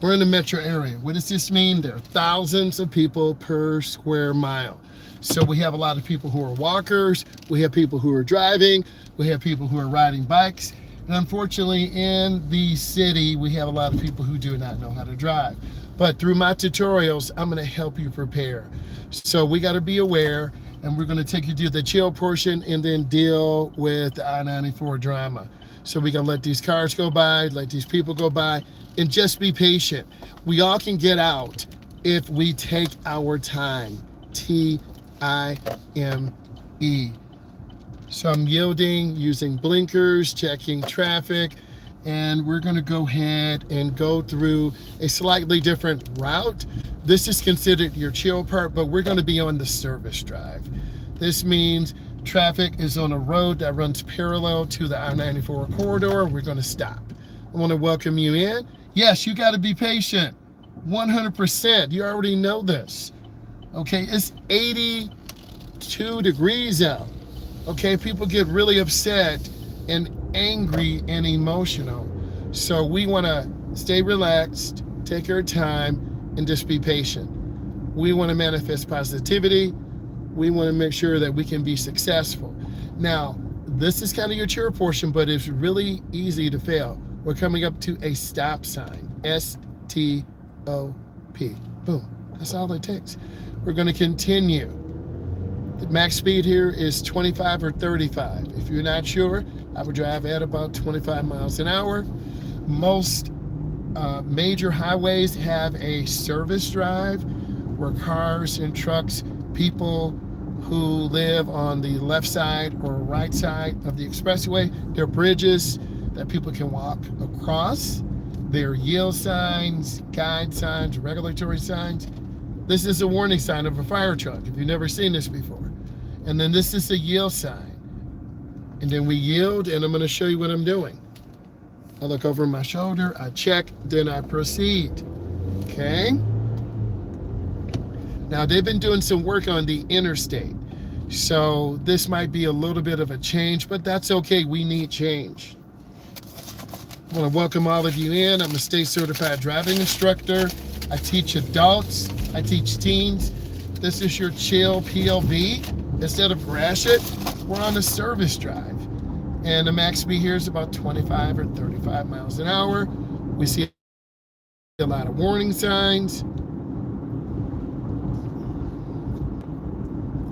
We're in the metro area. What does this mean? There are thousands of people per square mile. So we have a lot of people who are walkers, we have people who are driving, we have people who are riding bikes, and unfortunately in the city we have a lot of people who do not know how to drive. But through my tutorials, I'm going to help you prepare. So we got to be aware, and we're going to take you through the chill portion and then deal with the I-94 drama. So we can let these cars go by, let these people go by, and just be patient. We all can get out if we take our time. Time. So I'm yielding, using blinkers, checking traffic, and we're going to go ahead and go through a slightly different route. This is considered your chill part, but we're going to be on the service drive. This means traffic is on a road that runs parallel to the I-94 corridor. We're going to stop. I want to welcome you in. Yes, you got to be patient. 100%. You already know this. Okay, it's 82 degrees out. Okay, people get really upset and angry and emotional. So we want to stay relaxed, take our time, and just be patient. We want to manifest positivity. We want to make sure that we can be successful. Now, this is kind of your cheer portion, but it's really easy to fail. We're coming up to a stop sign. S-T-O-P. Boom. That's all it takes. We're going to continue. The max speed here is 25 or 35. If you're not sure, I would drive at about 25 miles an hour. Most major highways have a service drive where cars and trucks, people who live on the left side or right side of the expressway, there are bridges that people can walk across. There are yield signs, guide signs, regulatory signs. This is a warning sign of a fire truck if you've never seen this before. And then this is a yield sign. And then we yield, and I'm going to show you what I'm doing. I look over my shoulder, I check, then I proceed. Okay? Now, they've been doing some work on the Interstate. So this might be a little bit of a change, but that's okay. We need change. I want to welcome all of you in. I'm a state certified driving instructor. I teach adults. I teach teens. This is your chill PLV. Instead of Gratiot, we're on a service drive. And the max speed here is about 25 or 35 miles an hour. We see a lot of warning signs.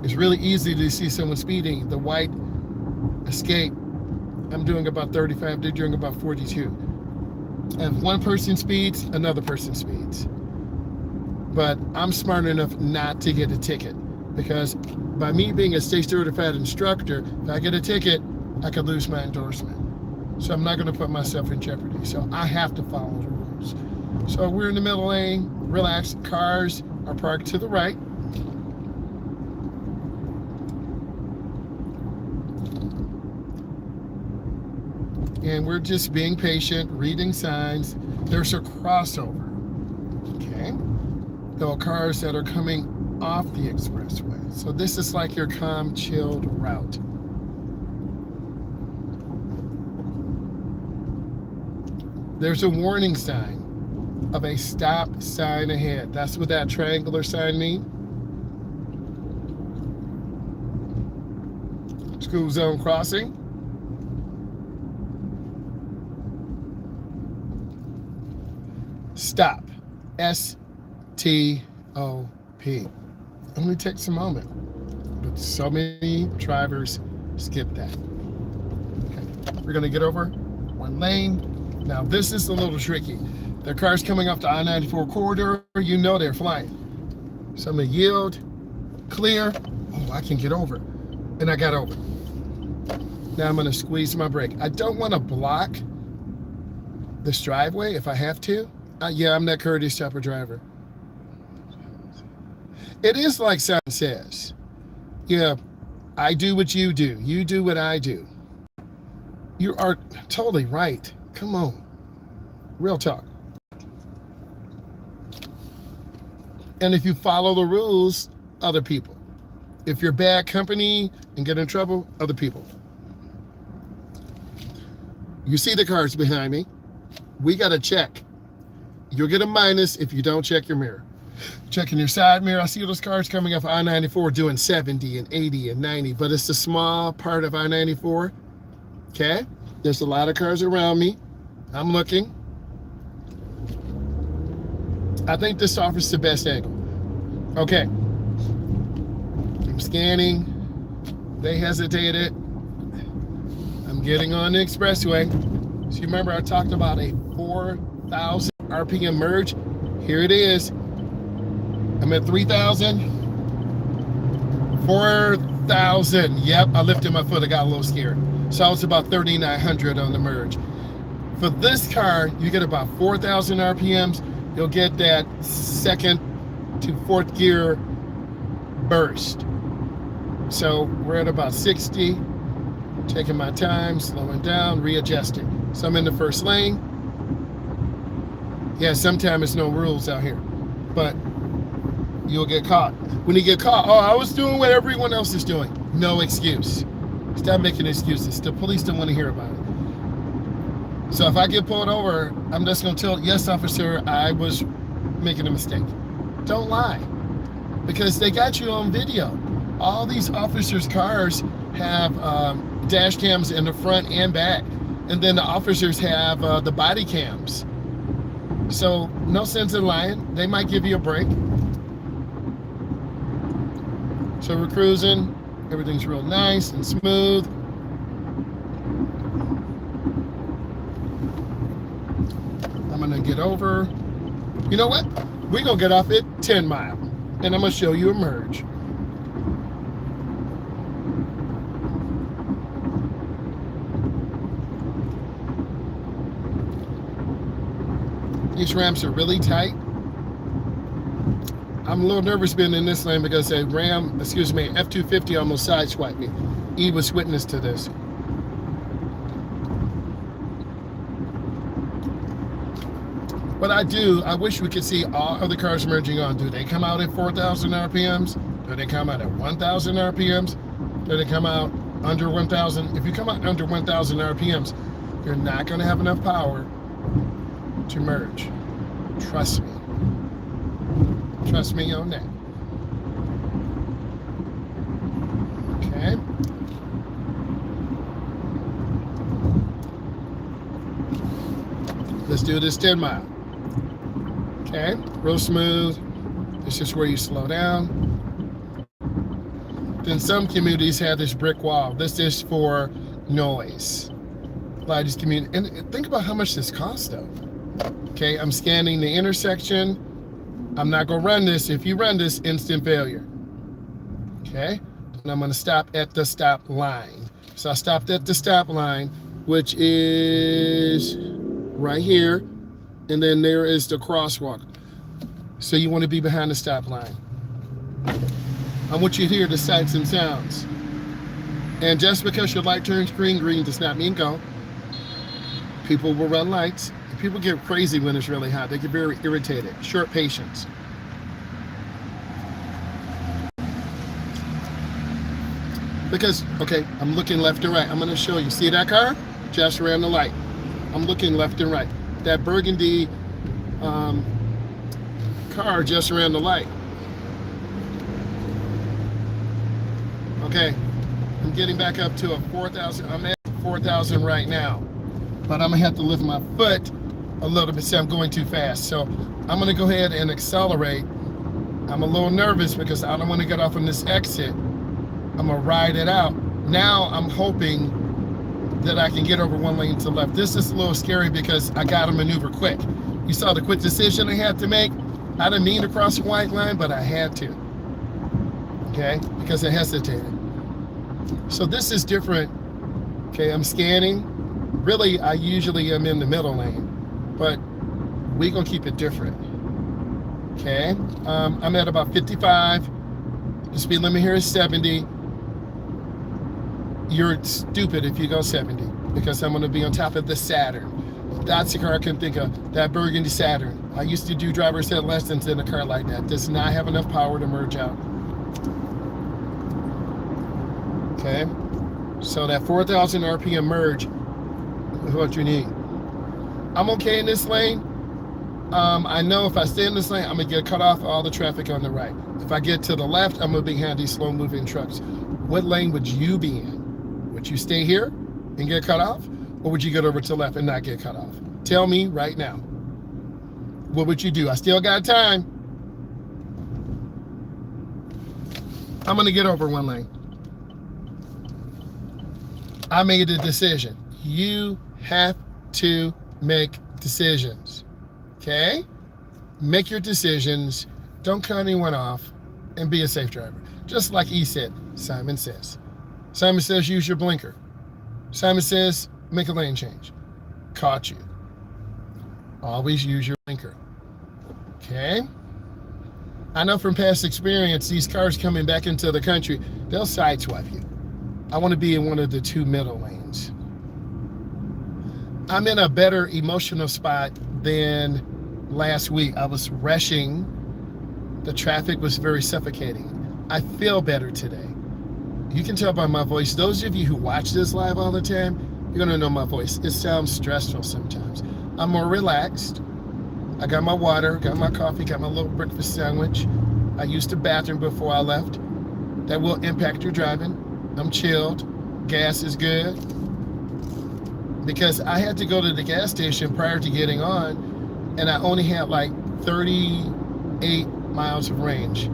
It's really easy to see someone speeding. The white escape, I'm doing about 35, they're doing about 42. If one person speeds, another person speeds. But I'm smart enough not to get a ticket, because by me being a state certified instructor, if I get a ticket, I could lose my endorsement. So I'm not going to put myself in jeopardy. So I have to follow the rules. So we're in the middle lane, relax. Cars are parked to the right. And we're just being patient, reading signs. There's a crossover. Okay. There are cars that are coming off the expressway. So this is like your calm, chilled route. There's a warning sign of a stop sign ahead. That's what that triangular sign means. School zone crossing. Stop. S-T-O-P. Only takes a moment, but so many drivers skip that. Okay. We're going to get over one lane. Now this is a little tricky. There are cars coming off the I-94 corridor. You know they're flying. So I'm going to yield, clear. Oh, I can get over. And I got over. Now I'm going to squeeze my brake. I don't want to block this driveway if I have to. Yeah, I'm that courteous type of driver. It is like Simon says. Yeah, I do what you do. You do what I do. You are totally right. Come on. Real talk. And if you follow the rules, other people. If you're bad company and get in trouble, other people. You see the cars behind me. We got to check. You'll get a minus if you don't check your mirror. Checking your side mirror, I see those cars coming off I-94 doing 70 and 80 and 90, but it's the small part of I-94, okay? There's a lot of cars around me. I'm looking. I think this offers the best angle. Okay. I'm scanning. They hesitated. I'm getting on the expressway. So you remember I talked about a 4,000 RPM merge? Here it is. I'm at 3,000. 4,000. Yep, I lifted my foot. I got a little scared. So I was about 3,900 on the merge. For this car, you get about 4,000 RPMs. You'll get that second to fourth gear burst. So we're at about 60. Taking my time, slowing down, readjusting. So I'm in the first lane. Yeah, sometimes there's no rules out here, but you'll get caught. When you get caught, oh, I was doing what everyone else is doing. No excuse. Stop making excuses. The police don't want to hear about it. So if I get pulled over, I'm just going to tell, yes, officer, I was making a mistake. Don't lie, because they got you on video. All these officers' cars have dash cams in the front and back, and then the officers have the body cams. So no sense in lying. They might give you a break. So we're cruising. Everything's real nice and smooth. I'm gonna get over. You know what? We're gonna get off at 10 Mile, and I'm gonna show you a merge. These ramps are really tight. I'm a little nervous being in this lane because a F-250 almost sideswiped me. E was witness to this. What I wish we could see all other cars merging on. Do they come out at 4,000 RPMs? Do they come out at 1,000 RPMs? Do they come out under 1,000? If you come out under 1,000 RPMs, you're not going to have enough power to merge. Trust me. Trust me on that. Okay. Let's do this 10 Mile. Okay, real smooth. This is where you slow down. Then some communities have this brick wall. This is for noise. A lot of these communities, and think about how much this costs though. Okay, I'm scanning the intersection. I'm not gonna run this. If you run this, instant failure. Okay, and I'm gonna stop at the stop line. So I stopped at the stop line, which is right here. And then there is the crosswalk. So you want to be behind the stop line. I want you to hear the sights and sounds. And just because your light turns green does not mean go. People will run lights. People get crazy when it's really hot. They get very irritated. Short patience. Because, okay, I'm looking left and right. I'm going to show you. See that car? Just ran the light. I'm looking left and right. That burgundy car just ran the light. Okay, I'm getting back up to a 4,000. I'm at 4,000 right now, but I'm gonna have to lift my foot a little bit. See, I'm going too fast, so I'm gonna go ahead and accelerate. I'm a little nervous because I don't want to get off on this exit. I'm gonna ride it out. Now I'm hoping that I can get over one lane to the left. This is a little scary because I got to maneuver quick. You saw the quick decision I had to make. I didn't mean to cross the white line, but I had to. Okay, because I hesitated. So this is different. Okay, I'm scanning. Really, I usually am in the middle lane, but we're gonna keep it different. Okay, I'm at about 55. The speed limit here is 70. You're stupid if you go 70 because I'm going to be on top of the Saturn. That's the car I can think of, that burgundy Saturn. I used to do driver's ed lessons in a car like that. Does not have enough power to merge out. Okay, so that 4,000 RPM merge is what you need. I'm okay in this lane. I know if I stay in this lane, I'm gonna get cut off all the traffic on the right. If I get to the left, I'm gonna be behind these slow moving trucks. What lane would you be in? Would you stay here and get cut off? Or would you get over to the left and not get cut off? Tell me right now. What would you do? I still got time. I'm gonna get over one lane. I made a decision. You have to make decisions. Okay? Make your decisions. Don't cut anyone off and be a safe driver. Just like E said, Simon says. Simon says use your blinker. Simon says make a lane change. Caught you. Always use your blinker. Okay? I know from past experience, these cars coming back into the country, they'll sideswipe you. I want to be in one of the two middle lanes. I'm in a better emotional spot than last week. I was rushing. The traffic was very suffocating. I feel better today. You can tell by my voice. Those of you who watch this live all the time, you're going to know my voice. It sounds stressful sometimes. I'm more relaxed. I got my water, got my coffee, got my little breakfast sandwich. I used the bathroom before I left. That will impact your driving. I'm chilled. Gas is good. Because I had to go to the gas station prior to getting on, and I only had like 38 miles of range.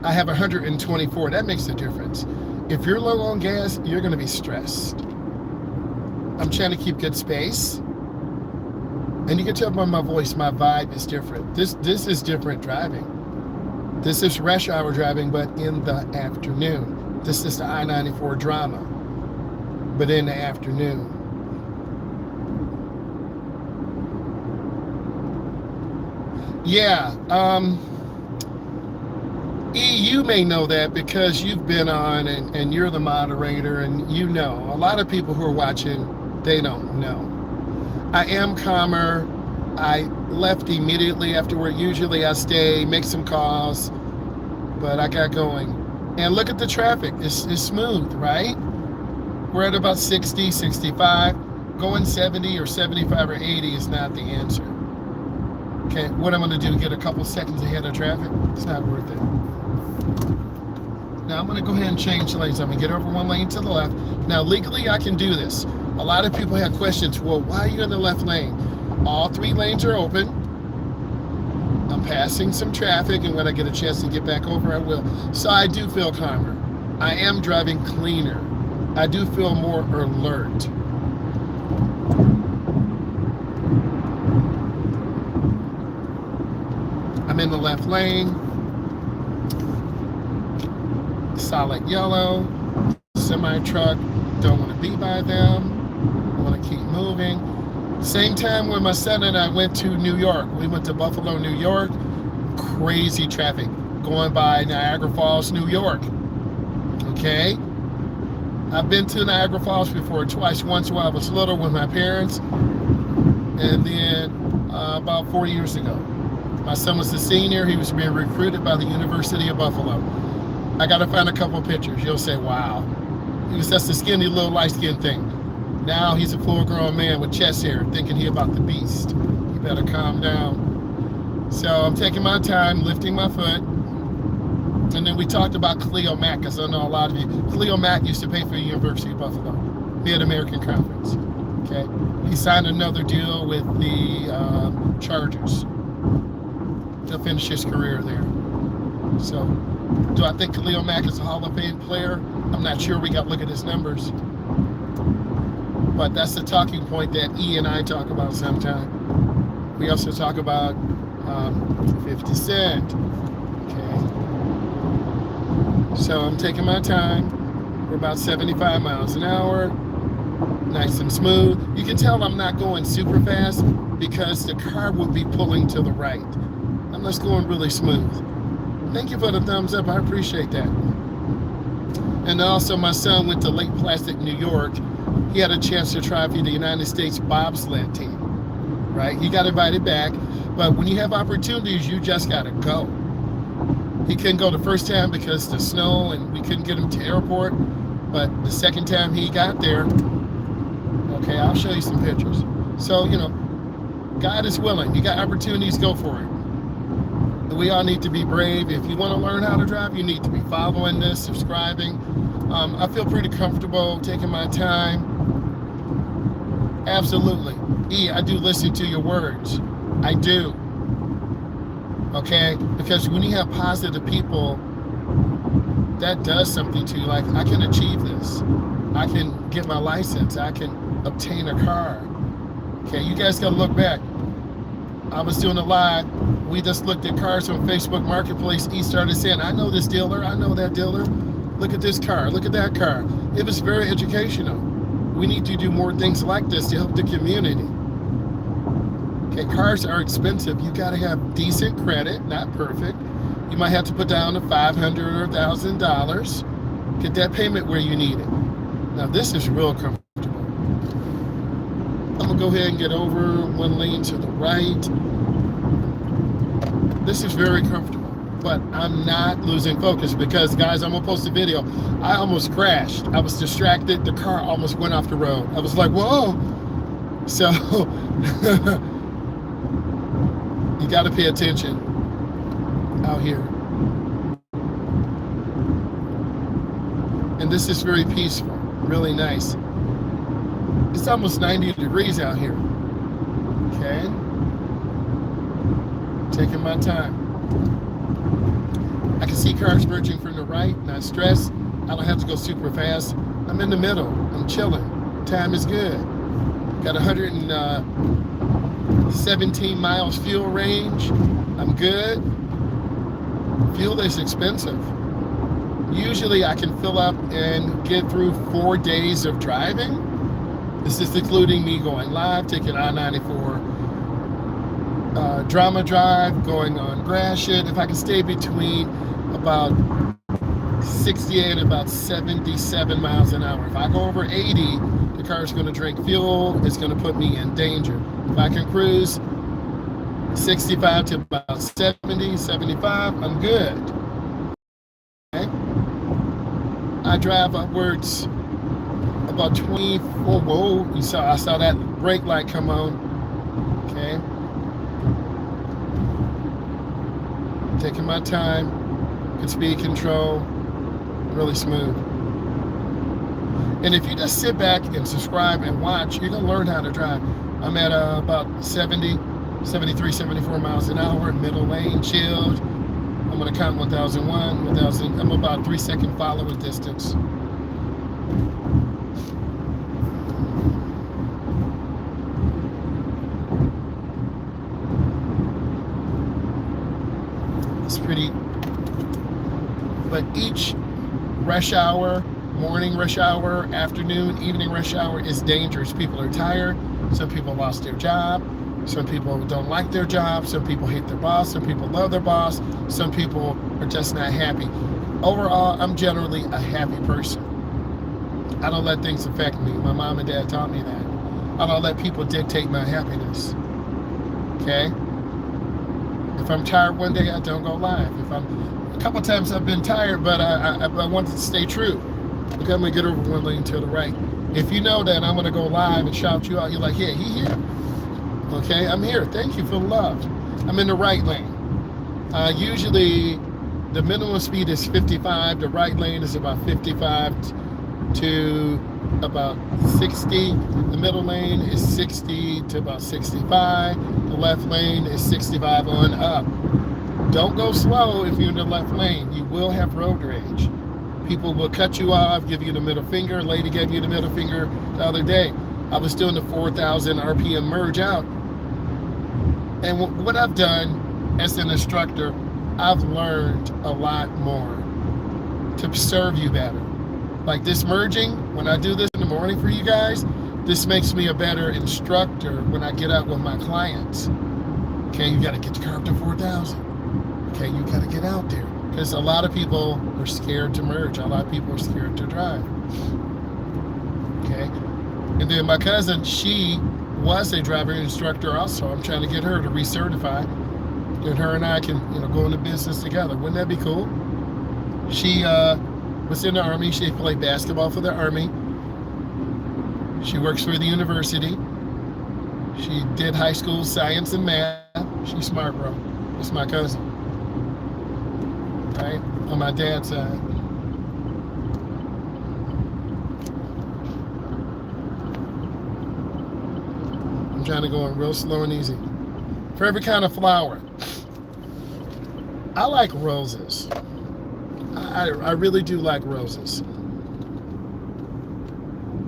I have 124. That makes a difference. If you're low on gas, you're going to be stressed. I'm trying to keep good space. And you can tell by my voice, my vibe is different. This is different driving. This is rush hour driving, but in the afternoon. This is the I-94 drama, but in the afternoon. Yeah, E, you may know that because you've been on and you're the moderator and you know. A lot of people who are watching, they don't know. I am calmer. I left immediately afterward. Usually I stay, make some calls, but I got going. And look at the traffic. It's smooth, right? We're at about 60, 65. Going 70 or 75 or 80 is not the answer. Okay, what I'm going to do, get a couple seconds ahead of traffic? It's not worth it. Now I'm going to go ahead and change lanes. I'm going to get over one lane to the left. Now legally I can do this. A lot of people have questions. Well, why are you in the left lane? All three lanes are open. I'm passing some traffic, and when I get a chance to get back over, I will. So I do feel calmer. I am driving cleaner. I do feel more alert. I'm in the left lane. Solid yellow. Semi-truck. Don't want to be by them. I want to keep moving. Same time when my son and I went to New York. We went to Buffalo, New York. Crazy traffic going by Niagara Falls, New York. Okay? I've been to Niagara Falls before, twice. Once when I was little with my parents, and then about 4 years ago. My son was a senior. He was being recruited by the University of Buffalo. I got to find a couple pictures. You'll say, wow. He was just a skinny little light-skinned thing. Now he's a full-grown man with chest hair, thinking he about the beast. You better calm down. So I'm taking my time, lifting my foot. And then we talked about Cleo Mack, because I know a lot of you. Cleo Mack used to pay for the University of Buffalo, Mid-American Conference. Okay, he signed another deal with the Chargers. He'll finish his career there. So, do I think Cleo Mack is a Hall of Fame player? I'm not sure. We got to look at his numbers. But that's the talking point that E and I talk about sometimes. We also talk about 50 Cent. Okay. So I'm taking my time. We're about 75 miles an hour. Nice and smooth. You can tell I'm not going super fast because the car will be pulling to the right. I'm just going really smooth. Thank you for the thumbs up. I appreciate that. And also my son went to Lake Placid, New York. He had a chance to try for the United States bobsled team, right? He got invited back, but when you have opportunities, you just gotta go. He couldn't go the first time because of the snow and we couldn't get him to airport, but the second time he got there, Okay, I'll show you some pictures. So, God is willing. You got opportunities, go for it. We all need to be brave. If you want to learn how to drive, you need to be following this, subscribing. I feel pretty comfortable taking my time. Absolutely. I do listen to your words. I do. Okay? Because when you have positive people, that does something to you. Like, I can achieve this. I can get my license. I can obtain a car. Okay, you guys got to look back. I was doing a live. We just looked at cars on Facebook Marketplace. He started saying, I know this dealer. I know that dealer. Look at this car. Look at that car. It was very educational. We need to do more things like this to help the community. Okay, cars are expensive. You got to have decent credit, not perfect. You might have to put down $500 or $1,000. Get that payment where you need it. Now, this is real comfortable. I'm going to go ahead and get over one lane to the right. This is very comfortable, but I'm not losing focus because, guys, I'm going to post a video. I almost crashed. I was distracted. The car almost went off the road. I was like, whoa. So you got to pay attention out here. And this is very peaceful, really nice. It's almost 90 degrees out here. Okay. Taking my time. I can see cars merging from the right, not stressed. I don't have to go super fast. I'm in the middle. I'm chilling. Time is good. Got 117 miles fuel range. I'm good. Fuel is expensive. Usually I can fill up and get through 4 days of driving. This is including me going live, taking I-94 Drama Drive, going on Gratiot. If I can stay between about 68 and about 77 miles an hour. If I go over 80, the car is going to drink fuel. It's going to put me in danger. If I can cruise 65 to about 70, 75, I'm good. Okay? I drive upwards about 24. Whoa, I saw that brake light come on. Okay. Taking my time. Good speed control. Really smooth. And if you just sit back and subscribe and watch, you're going to learn how to drive. I'm at about 70, 73, 74 miles an hour, middle lane, chilled. I'm going to count 1001, 1000. I'm about 3-second follower distance. It's pretty. But each rush hour, morning rush hour, afternoon, evening rush hour is dangerous. People are tired. Some people lost their job. Some people don't like their job. Some people hate their boss. Some people love their boss. Some people are just not happy. Overall, I'm generally a happy person. I don't let things affect me. My mom and dad taught me that. I don't let people dictate my happiness. Okay? If I'm tired one day, I don't go live. A couple times I've been tired, but I wanted to stay true. Okay, I'm gonna get over one lane to the right. If you know that I'm gonna go live and shout you out, you're like, yeah, he here. Okay, I'm here. Thank you for the love. I'm in the right lane. Usually the minimum speed is 55. The right lane is about 55 to about 60. The middle lane is 60 to about 65. The left lane is 65 on up. Don't go slow if you're in the left lane. You will have road rage. People will cut you off, give you the middle finger. Lady gave you the middle finger the other day. I was doing the 4,000 RPM merge out. And what I've done as an instructor, I've learned a lot more to serve you better. Like this merging, when I do this in the morning for you guys, this makes me a better instructor when I get out with my clients. Okay, you gotta get your car up to 4,000. Okay, you gotta get out there. Because a lot of people are scared to merge. A lot of people are scared to drive. Okay, and then my cousin, she was a driving instructor also. I'm trying to get her to recertify. And her and I can, go into business together. Wouldn't that be cool? She was in the Army. She played basketball for the Army. She works for the university. She did high school science and math. She's smart, bro. It's my cousin, right? On my dad's side. I'm trying to go in real slow and easy. For every kind of flower. I like roses. I really do like roses.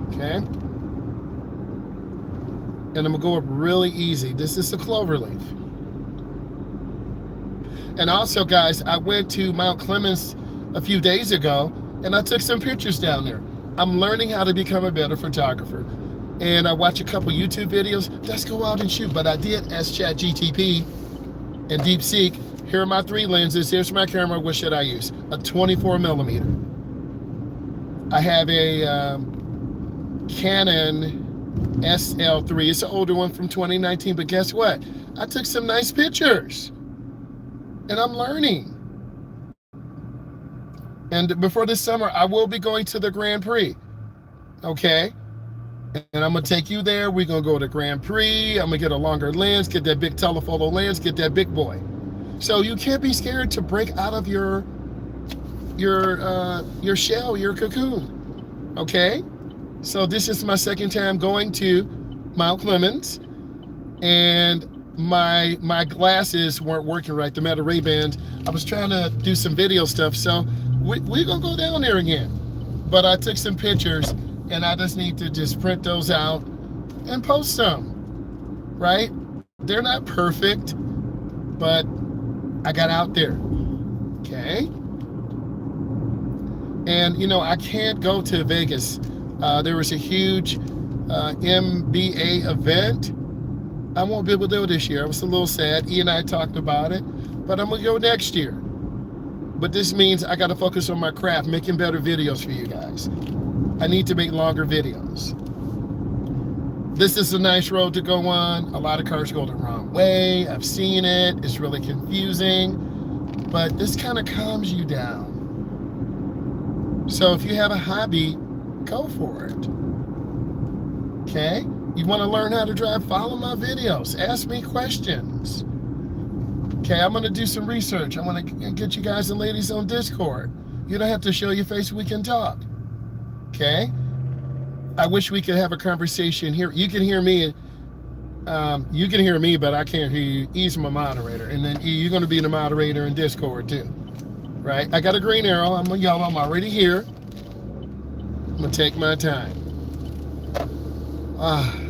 Okay? And I'm gonna go up really easy. This is a clover leaf. And also, guys, I went to Mount Clemens a few days ago and I took some pictures down there. I'm learning how to become a better photographer. And I watch a couple YouTube videos. Let's go out and shoot. But I did ask ChatGTP and DeepSeek, here are my 3 lenses. Here's my camera. What should I use? A 24 millimeter. I have a Canon SL3. It's an older one from 2019, but guess what? I took some nice pictures and I'm learning. And before this summer, I will be going to the Grand Prix, okay? And I'm gonna take you there. We're gonna go to Grand Prix. I'm gonna get a longer lens, get that big telephoto lens, get that big boy. So you can't be scared to break out of your shell, your cocoon, okay? So this is my second time going to Mount Clemens, and my glasses weren't working right, the Meta Ray-Bans. I was trying to do some video stuff, so we're gonna go down there again. But I took some pictures, and I just need to just print those out and post some, right? They're not perfect, but I got out there, okay? And you know, I can't go to Vegas. There was a huge MBA event. I won't be able to do it this year. I was a little sad. E and I talked about it, but I'm gonna go next year. But this means I gotta focus on my craft, making better videos for you guys. I need to make longer videos. This is a nice road to go on. A lot of cars go the wrong way. I've seen it. It's really confusing, but this kind of calms you down. So if you have a hobby, go for it, okay? You want to learn how to drive, follow my videos, ask me questions. Okay, I'm gonna do some research. I want to get you guys and ladies on Discord. You don't have to show your face, we can talk, okay? I wish we could have a conversation here. You can hear me, but I can't hear you. E's my moderator, and then E, you're gonna be the moderator in Discord too, right? I got a green arrow, I'm a yellow, I'm already here. I'm gonna take my time.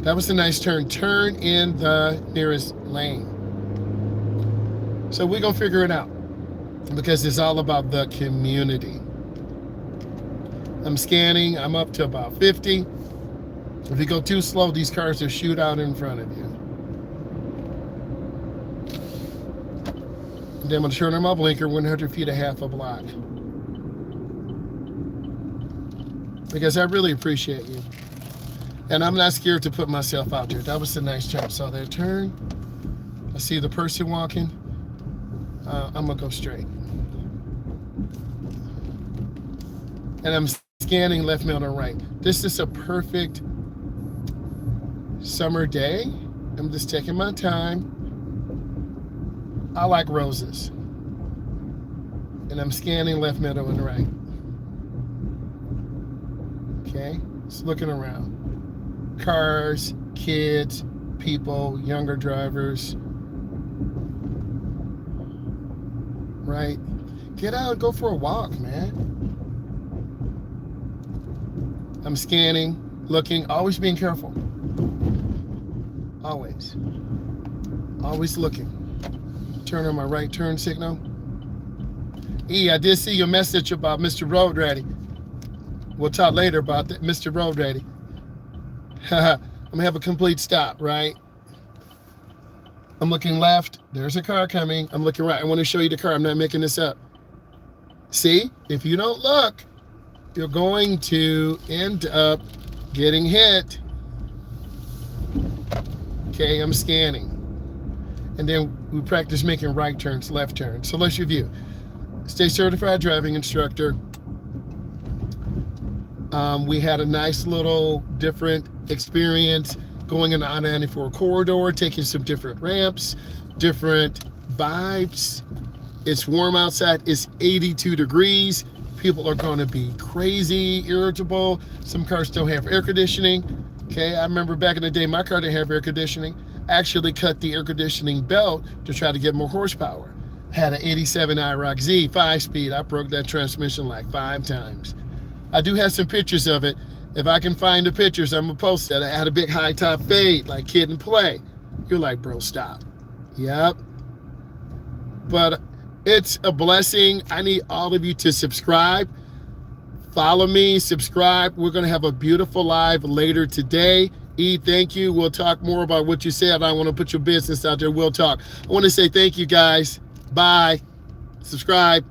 That was a nice turn. Turn in the nearest lane. So we're gonna figure it out because it's all about the community. I'm scanning, I'm up to about 50. If you go too slow, these cars will shoot out in front of you. And then I'm gonna turn on my blinker, 100 feet, a half a block. Because I really appreciate you. And I'm not scared to put myself out there. That was a nice jump. Saw that turn. I see the person walking. I'm gonna go straight. And I'm scanning left, middle, and right. This is a perfect summer day. I'm just taking my time. I like roses. And I'm scanning left, middle, and right. Okay, just looking around. Cars, kids, people, younger drivers. Right? Get out and go for a walk, man. I'm scanning, looking, always being careful. Always. Always looking. Turn on my right turn signal. E, I did see your message about Mr. Road Ready. We'll talk later about that, Mr. Road Ready. I'm gonna have a complete stop, right? I'm looking left, there's a car coming. I'm looking right, I wanna show you the car, I'm not making this up. See, if you don't look, you're going to end up getting hit. Okay, I'm scanning. And then we practice making right turns, left turns. So let's review. Stay certified driving instructor. We had a nice little different experience going in the I-94 corridor, taking some different ramps, different vibes. It's warm outside. It's 82 degrees. People are going to be crazy, irritable. Some cars don't have air conditioning. Okay, I remember back in the day, my car didn't have air conditioning. I actually cut the air conditioning belt to try to get more horsepower. Had an 87 IROC Z 5-speed. I broke that transmission like 5 times. I do have some pictures of it. If I can find the pictures, I'm gonna post that. I had a big high top fade, like Kid and Play. You're like, bro, stop. Yep. But it's a blessing. I need all of you to subscribe. Follow me, subscribe. We're gonna have a beautiful live later today. E, thank you. We'll talk more about what you said. I want to put your business out there. We'll talk. I want to say thank you, guys. Bye. Subscribe.